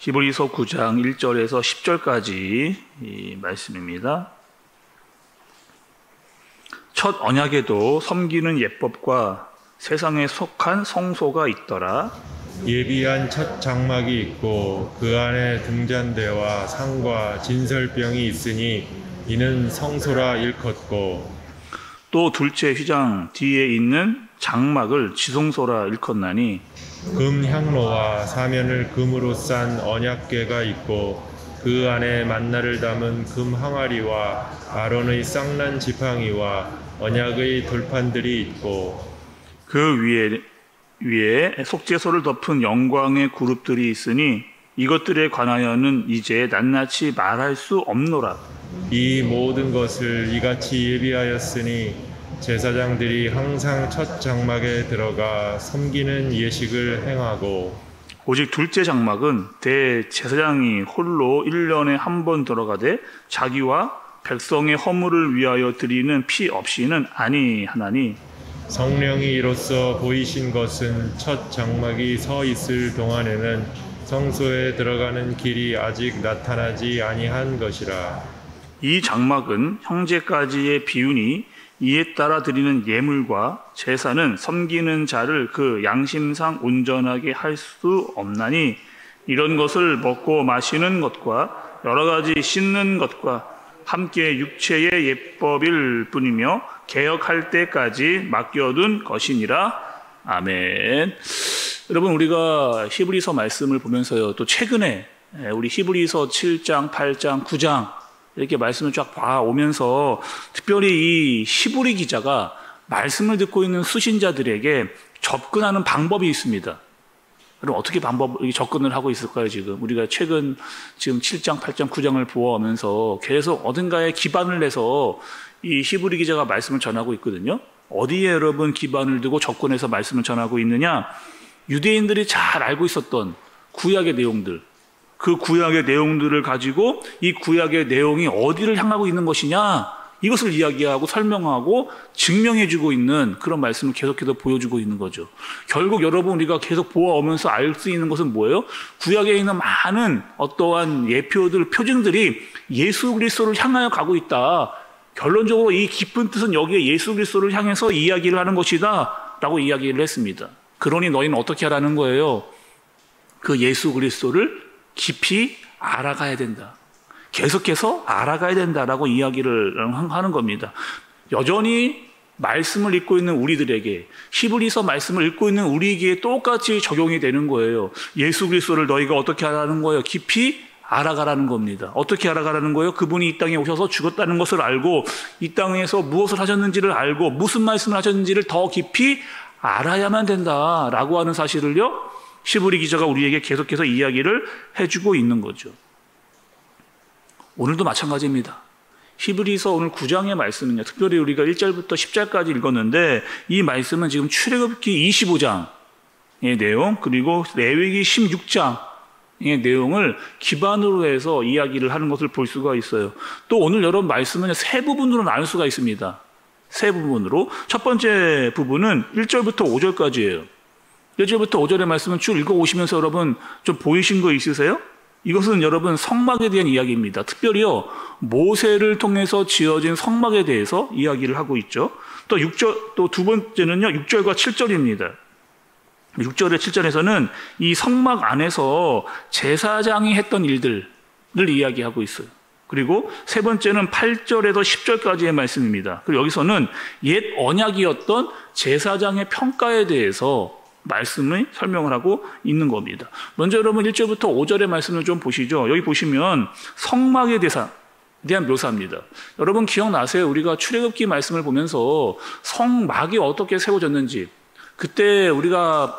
히브리서 9장 1절에서 10절까지 이 말씀입니다. 첫 언약에도 섬기는 예법과 세상에 속한 성소가 있더라. 예비한 첫 장막이 있고 그 안에 등잔대와 상과 진설병이 있으니 이는 성소라 일컫고, 또 둘째 휘장 뒤에 있는 장막을 지성소라 일컫나니 금 향로와 사면을 금으로 싼 언약궤가 있고 그 안에 만나를 담은 금 항아리와 아론의 쌍난 지팡이와 언약의 돌판들이 있고, 그 위에 속죄소를 덮은 영광의 그룹들이 있으니 이것들에 관하여는 이제 낱낱이 말할 수 없노라. 이 모든 것을 이같이 예비하였으니 제사장들이 항상 첫 장막에 들어가 섬기는 예식을 행하고, 오직 둘째 장막은 대제사장이 홀로 1년에 한 번 들어가되 자기와 백성의 허물을 위하여 드리는 피 없이는 아니하나니, 성령이 이로써 보이신 것은 첫 장막이 서 있을 동안에는 성소에 들어가는 길이 아직 나타나지 아니한 것이라. 이 장막은 형제까지의 비유니 이에 따라 드리는 예물과 제사는 섬기는 자를 그 양심상 온전하게 할 수 없나니, 이런 것을 먹고 마시는 것과 여러 가지 씻는 것과 함께 육체의 예법일 뿐이며 개혁할 때까지 맡겨둔 것이니라. 아멘. 여러분, 우리가 히브리서 말씀을 보면서요, 또 최근에 우리 히브리서 7장, 8장, 9장 이렇게 말씀을 쫙 봐오면서 특별히 이 히브리 기자가 말씀을 듣고 있는 수신자들에게 접근하는 방법이 있습니다. 그럼 어떻게 접근을 하고 있을까요? 지금 우리가 지금 7장, 8장, 9장을 보아오면서 계속 어딘가에 기반을 내서 이 히브리 기자가 말씀을 전하고 있거든요. 어디에 여러분 기반을 두고 접근해서 말씀을 전하고 있느냐? 유대인들이 잘 알고 있었던 구약의 내용들, 그 구약의 내용들을 가지고 이 구약의 내용이 어디를 향하고 있는 것이냐, 이것을 이야기하고 설명하고 증명해주고 있는 그런 말씀을 계속해서 보여주고 있는 거죠. 결국 여러분, 우리가 계속 보아오면서 알 수 있는 것은 뭐예요? 구약에 있는 많은 어떠한 예표들, 표징들이 예수 그리스도를 향하여 가고 있다. 결론적으로 이 깊은 뜻은 여기에 예수 그리스도를 향해서 이야기를 하는 것이다 라고 이야기를 했습니다. 그러니 너희는 어떻게 하라는 거예요? 그 예수 그리스도를 깊이 알아가야 된다. 계속해서 알아가야 된다라고 이야기를 하는 겁니다. 여전히 말씀을 읽고 있는 우리들에게, 히브리서 말씀을 읽고 있는 우리에게 똑같이 적용이 되는 거예요. 예수 그리스도를 너희가 어떻게 하라는 거예요? 깊이 알아가라는 겁니다. 어떻게 알아가라는 거예요? 그분이 이 땅에 오셔서 죽었다는 것을 알고 이 땅에서 무엇을 하셨는지를 알고 무슨 말씀을 하셨는지를 더 깊이 알아야만 된다라고 하는 사실을요, 히브리 기자가 우리에게 계속해서 이야기를 해주고 있는 거죠. 오늘도 마찬가지입니다. 히브리서 오늘 9장의 말씀은요, 특별히 우리가 1절부터 10절까지 읽었는데 이 말씀은 지금 출애굽기 25장의 내용, 그리고 레위기 16장의 내용을 기반으로 해서 이야기를 하는 것을 볼 수가 있어요. 또 오늘 여러분 말씀은 세 부분으로 나눌 수가 있습니다. 세 부분으로. 첫 번째 부분은 1절부터 5절까지예요. 1절부터 5절의 말씀은 쭉 읽어오시면서 여러분 좀 보이신 거 있으세요? 이것은 여러분 성막에 대한 이야기입니다. 특별히요, 모세를 통해서 지어진 성막에 대해서 이야기를 하고 있죠. 또 두 번째는요, 6절과 7절입니다. 6절에 7절에서는 이 성막 안에서 제사장이 했던 일들을 이야기하고 있어요. 그리고 세 번째는 8절에서 10절까지의 말씀입니다. 그리고 여기서는 옛 언약이었던 제사장의 평가에 대해서 말씀을 설명을 하고 있는 겁니다. 먼저 여러분 1절부터 5절의 말씀을 좀 보시죠. 여기 보시면 성막에 대한 묘사입니다. 여러분 기억나세요? 우리가 출애굽기 말씀을 보면서 성막이 어떻게 세워졌는지, 그때 우리가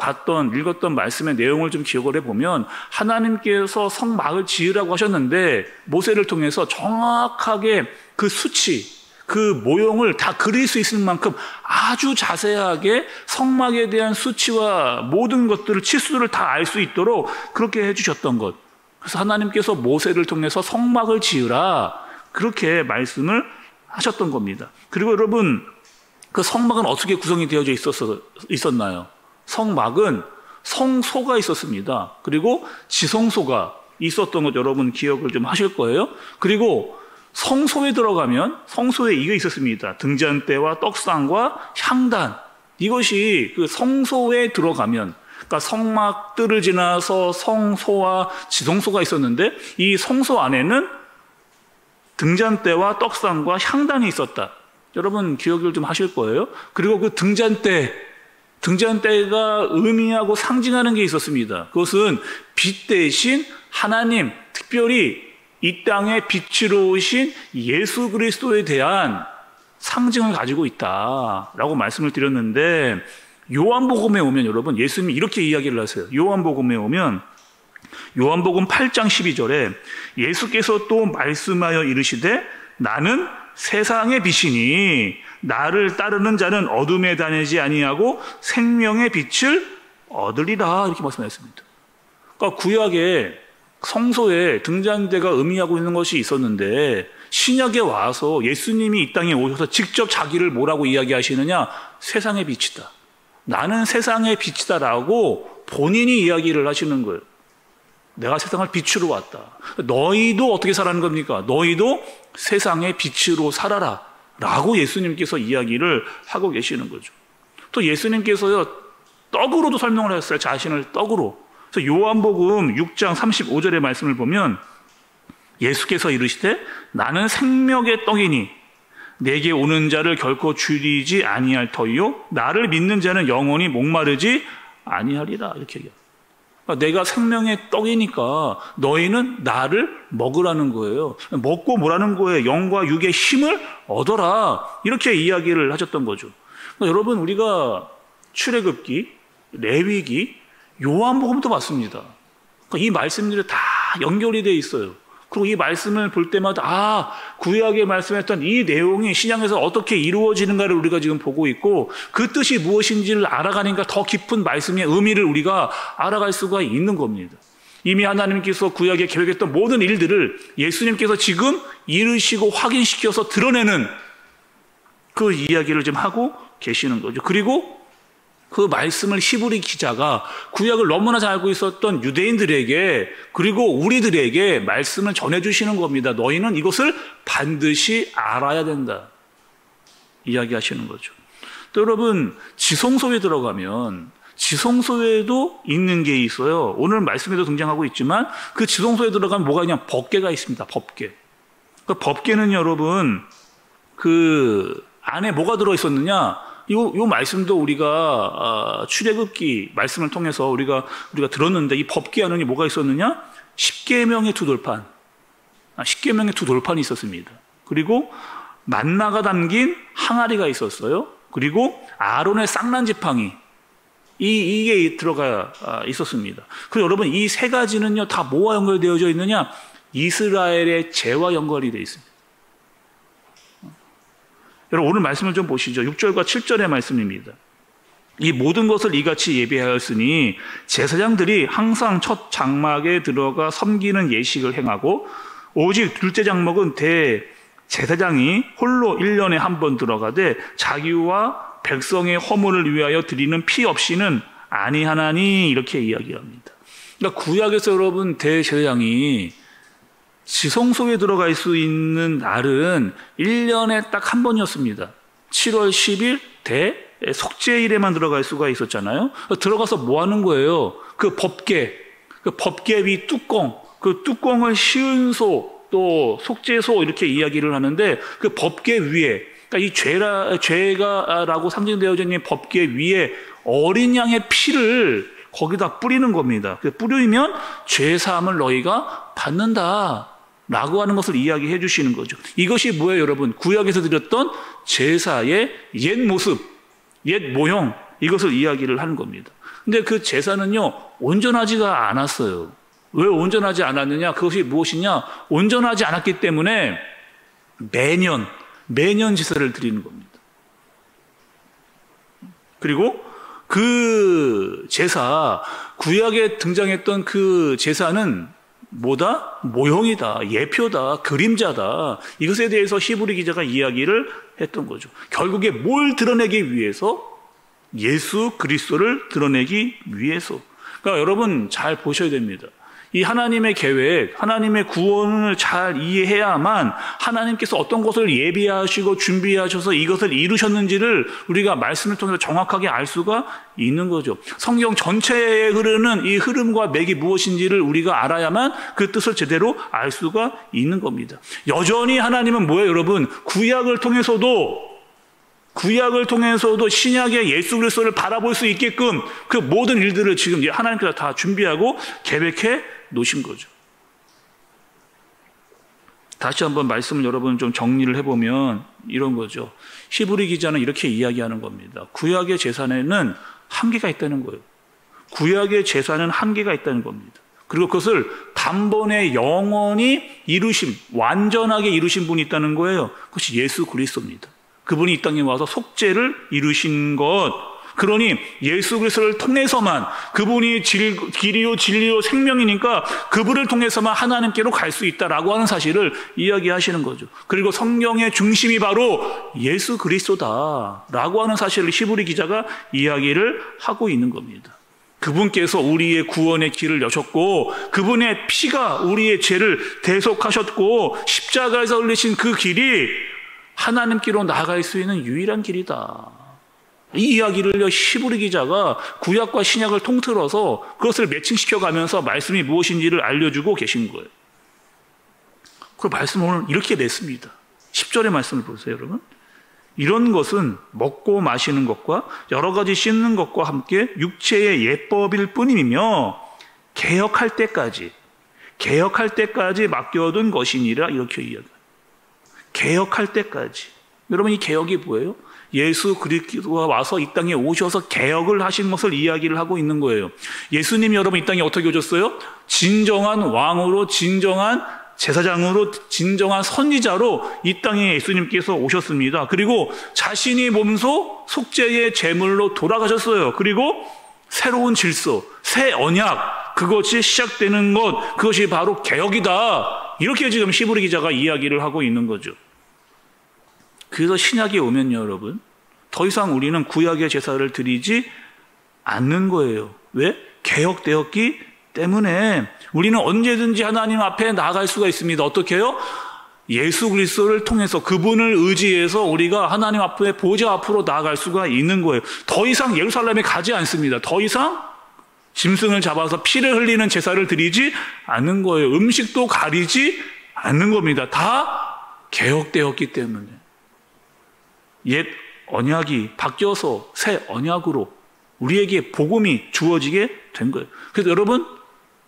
읽었던 말씀의 내용을 좀 기억을 해보면 하나님께서 성막을 지으라고 하셨는데 모세를 통해서 정확하게 그 수치, 그 모형을 다 그릴 수 있을 만큼 아주 자세하게 성막에 대한 수치와 모든 것들을, 치수를 다 알 수 있도록 그렇게 해주셨던 것. 그래서 하나님께서 모세를 통해서 성막을 지으라, 그렇게 말씀을 하셨던 겁니다. 그리고 여러분, 그 성막은 어떻게 구성이 되어져 있었나요? 성막은 성소가 있었습니다. 그리고 지성소가 있었던 것 여러분 기억을 좀 하실 거예요. 그리고 성소에 들어가면 성소에 이게 있었습니다. 등잔대와 떡상과 향단. 이것이 그 성소에 들어가면, 그러니까 성막들을 지나서 성소와 지성소가 있었는데 이 성소 안에는 등잔대와 떡상과 향단이 있었다. 여러분 기억을 좀 하실 거예요. 그리고 그 등잔대가 의미하고 상징하는 게 있었습니다. 그것은 빛 대신 하나님, 특별히 이 땅에 빛으로 오신 예수 그리스도에 대한 상징을 가지고 있다라고 말씀을 드렸는데, 요한복음에 오면 여러분 예수님이 이렇게 이야기를 하세요. 요한복음에 오면 요한복음 8장 12절에 예수께서 또 말씀하여 이르시되 나는 세상의 빛이니 나를 따르는 자는 어둠에 다니지 아니하고 생명의 빛을 얻으리라, 이렇게 말씀하셨습니다. 그러니까 구약에 성소에 등잔대가 의미하고 있는 것이 있었는데 신약에 와서 예수님이 이 땅에 오셔서 직접 자기를 뭐라고 이야기하시느냐? 세상의 빛이다. 나는 세상의 빛이다라고 본인이 이야기를 하시는 거예요. 내가 세상을 빛으로 왔다. 너희도 어떻게 살아가는 겁니까? 너희도 세상의 빛으로 살아라 라고 예수님께서 이야기를 하고 계시는 거죠. 또 예수님께서요, 떡으로도 설명을 했어요. 자신을 떡으로. 그래서 요한복음 6장 35절의 말씀을 보면 예수께서 이르시되 나는 생명의 떡이니 내게 오는 자를 결코 줄이지 아니할 터이요 나를 믿는 자는 영원히 목마르지 아니하리라, 이렇게 얘기합니다. 그러니까 내가 생명의 떡이니까 너희는 나를 먹으라는 거예요. 먹고 뭐라는 거예요? 영과 육의 힘을 얻어라, 이렇게 이야기를 하셨던 거죠. 그러니까 여러분 우리가 출애굽기, 레위기, 요한복음도 봤습니다. 그러니까 이 말씀들이 다 연결이 되어 있어요. 그리고 이 말씀을 볼 때마다 구약에 말씀했던 이 내용이 신약에서 어떻게 이루어지는가를 우리가 지금 보고 있고 그 뜻이 무엇인지를 알아가니까 더 깊은 말씀의 의미를 우리가 알아갈 수가 있는 겁니다. 이미 하나님께서 구약에 계획했던 모든 일들을 예수님께서 지금 이루시고 확인시켜서 드러내는 그 이야기를 좀 하고 계시는 거죠. 그리고 그 말씀을 히브리 기자가 구약을 너무나 잘 알고 있었던 유대인들에게 그리고 우리들에게 말씀을 전해주시는 겁니다. 너희는 이것을 반드시 알아야 된다, 이야기하시는 거죠. 또 여러분 지성소에 들어가면 지성소에도 있는 게 있어요. 오늘 말씀에도 등장하고 있지만 그 지성소에 들어가면 뭐가 있냐? 법궤가 있습니다. 법궤. 그 법궤는 여러분 그 안에 뭐가 들어있었느냐? 요 말씀도 우리가 출애굽기 말씀을 통해서 우리가 들었는데 이 법궤 안에 뭐가 있었느냐? 십계명의 두 돌판. 십계명의 두 돌판이 있었습니다. 그리고 만나가 담긴 항아리가 있었어요. 그리고 아론의 쌍난 지팡이. 이게 들어가 있었습니다. 그리고 여러분 이 세 가지는요 다 뭐와 연결되어져 있느냐? 이스라엘의 죄와 연결이 되어 있습니다. 여러분 오늘 말씀을 좀 보시죠. 6절과 7절의 말씀입니다. 이 모든 것을 이같이 예비하였으니 제사장들이 항상 첫 장막에 들어가 섬기는 예식을 행하고 오직 둘째 장막은 대제사장이 홀로 1년에 한 번 들어가되 자기와 백성의 허물을 위하여 드리는 피 없이는 아니하나니, 이렇게 이야기합니다. 그러니까 구약에서 여러분 대제사장이 지성소에 들어갈 수 있는 날은 1년에 딱 한 번이었습니다. 7월 10일 속죄일에만 들어갈 수가 있었잖아요. 들어가서 뭐 하는 거예요? 그 법궤 위 뚜껑, 그 뚜껑을 씌운 소, 또 속죄소, 이렇게 이야기를 하는데 그 법궤 위에, 그러니까 이 죄가라고 상징되어져 있는 법궤 위에 어린 양의 피를 거기다 뿌리는 겁니다. 뿌리면 죄 사함을 너희가 받는다 라고 하는 것을 이야기해 주시는 거죠. 이것이 뭐예요, 여러분? 구약에서 드렸던 제사의 옛 모습, 옛 모형, 이것을 이야기를 하는 겁니다. 근데 그 제사는요, 온전하지가 않았어요. 왜 온전하지 않았느냐? 그것이 무엇이냐? 온전하지 않았기 때문에 매년 제사를 드리는 겁니다. 그리고 그 제사, 구약에 등장했던 그 제사는 뭐다? 모형이다, 예표다, 그림자다. 이것에 대해서 히브리 기자가 이야기를 했던 거죠. 결국에 뭘 드러내기 위해서? 예수 그리스도를 드러내기 위해서. 그러니까 여러분 잘 보셔야 됩니다. 이 하나님의 계획, 하나님의 구원을 잘 이해해야만 하나님께서 어떤 것을 예비하시고 준비하셔서 이것을 이루셨는지를 우리가 말씀을 통해서 정확하게 알 수가 있는 거죠. 성경 전체에 흐르는 이 흐름과 맥이 무엇인지를 우리가 알아야만 그 뜻을 제대로 알 수가 있는 겁니다. 여전히 하나님은 뭐예요, 여러분? 구약을 통해서도 신약의 예수 그리스도를 바라볼 수 있게끔 그 모든 일들을 지금 하나님께서 다 준비하고 계획해 놓으신 거죠. 다시 한번 말씀을 여러분 좀 정리를 해보면 이런 거죠. 히브리 기자는 이렇게 이야기하는 겁니다. 구약의 제사에는 한계가 있다는 거예요. 구약의 제사는 한계가 있다는 겁니다. 그리고 그것을 단번에 영원히 완전하게 이루신 분이 있다는 거예요. 그것이 예수 그리스도입니다. 그분이 이 땅에 와서 속죄를 이루신 것. 그러니 예수 그리스도를 통해서만, 그분이 길이요 진리요 생명이니까 그분을 통해서만 하나님께로 갈 수 있다라고 하는 사실을 이야기하시는 거죠. 그리고 성경의 중심이 바로 예수 그리스도다라고 하는 사실을 히브리 기자가 이야기를 하고 있는 겁니다. 그분께서 우리의 구원의 길을 여셨고, 그분의 피가 우리의 죄를 대속하셨고, 십자가에서 흘리신 그 길이 하나님께로 나아갈 수 있는 유일한 길이다. 이 이야기를 히브리 기자가 구약과 신약을 통틀어서 그것을 매칭시켜가면서 말씀이 무엇인지를 알려주고 계신 거예요. 그 말씀을 오늘 이렇게 냈습니다. 10절의 말씀을 보세요, 여러분. 이런 것은 먹고 마시는 것과 여러 가지 씻는 것과 함께 육체의 예법일 뿐이며 개혁할 때까지 맡겨둔 것이니라, 이렇게 이야기합니다. 개혁할 때까지. 여러분, 이 개혁이 뭐예요? 예수 그리스도가 와서 이 땅에 오셔서 개혁을 하신 것을 이야기를 하고 있는 거예요. 예수님이 여러분 이 땅에 어떻게 오셨어요? 진정한 왕으로, 진정한 제사장으로, 진정한 선지자로 이 땅에 예수님께서 오셨습니다. 그리고 자신이 몸소 속죄의 제물로 돌아가셨어요. 그리고 새로운 질서, 새 언약, 그것이 시작되는 것, 그것이 바로 개혁이다. 이렇게 지금 히브리 기자가 이야기를 하고 있는 거죠. 그래서 신약에 오면요, 여러분, 더 이상 우리는 구약의 제사를 드리지 않는 거예요. 왜? 개혁되었기 때문에 우리는 언제든지 하나님 앞에 나아갈 수가 있습니다. 어떻게 해요? 예수 그리스도를 통해서, 그분을 의지해서 우리가 하나님 앞에 보좌 앞으로 나아갈 수가 있는 거예요. 더 이상 예루살렘에 가지 않습니다. 더 이상 짐승을 잡아서 피를 흘리는 제사를 드리지 않는 거예요. 음식도 가리지 않는 겁니다. 다 개혁되었기 때문에. 옛 언약이 바뀌어서 새 언약으로 우리에게 복음이 주어지게 된 거예요. 그래서 여러분,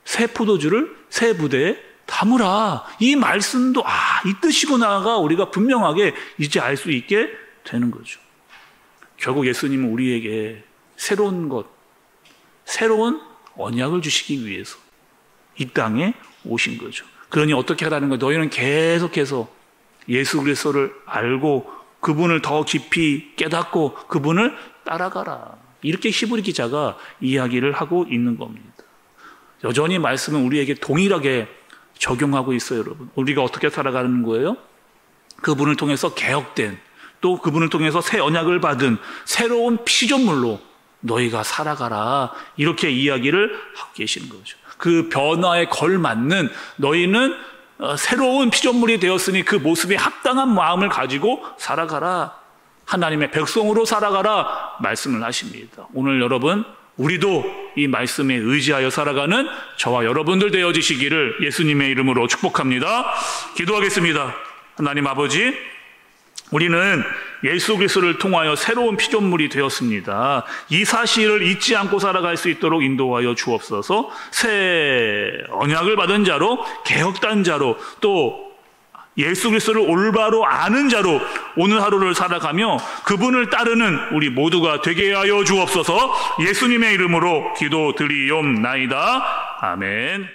새 포도주를 새 부대에 담으라. 이 말씀도 이 뜻이구나가 우리가 분명하게 이제 알 수 있게 되는 거죠. 결국 예수님은 우리에게 새로운 것, 새로운 언약을 주시기 위해서 이 땅에 오신 거죠. 그러니 어떻게 하라는 거예요? 너희는 계속해서 예수 그리스도를 알고 그분을 더 깊이 깨닫고 그분을 따라가라. 이렇게 히브리 기자가 이야기를 하고 있는 겁니다. 여전히 말씀은 우리에게 동일하게 적용하고 있어요, 여러분. 우리가 어떻게 살아가는 거예요? 그분을 통해서 개혁된, 또 그분을 통해서 새 언약을 받은 새로운 피조물로 너희가 살아가라. 이렇게 이야기를 하고 계시는 거죠. 그 변화에 걸맞는, 너희는 새로운 피조물이 되었으니 그 모습에 합당한 마음을 가지고 살아가라. 하나님의 백성으로 살아가라 말씀을 하십니다. 오늘 여러분, 우리도 이 말씀에 의지하여 살아가는 저와 여러분들 되어지시기를 예수님의 이름으로 축복합니다. 기도하겠습니다. 하나님 아버지, 우리는 예수 그리스도를 통하여 새로운 피조물이 되었습니다. 이 사실을 잊지 않고 살아갈 수 있도록 인도하여 주옵소서. 새 언약을 받은 자로, 개혁된 자로, 또 예수 그리스도를 올바로 아는 자로 오늘 하루를 살아가며 그분을 따르는 우리 모두가 되게 하여 주옵소서. 예수님의 이름으로 기도드리옵나이다. 아멘.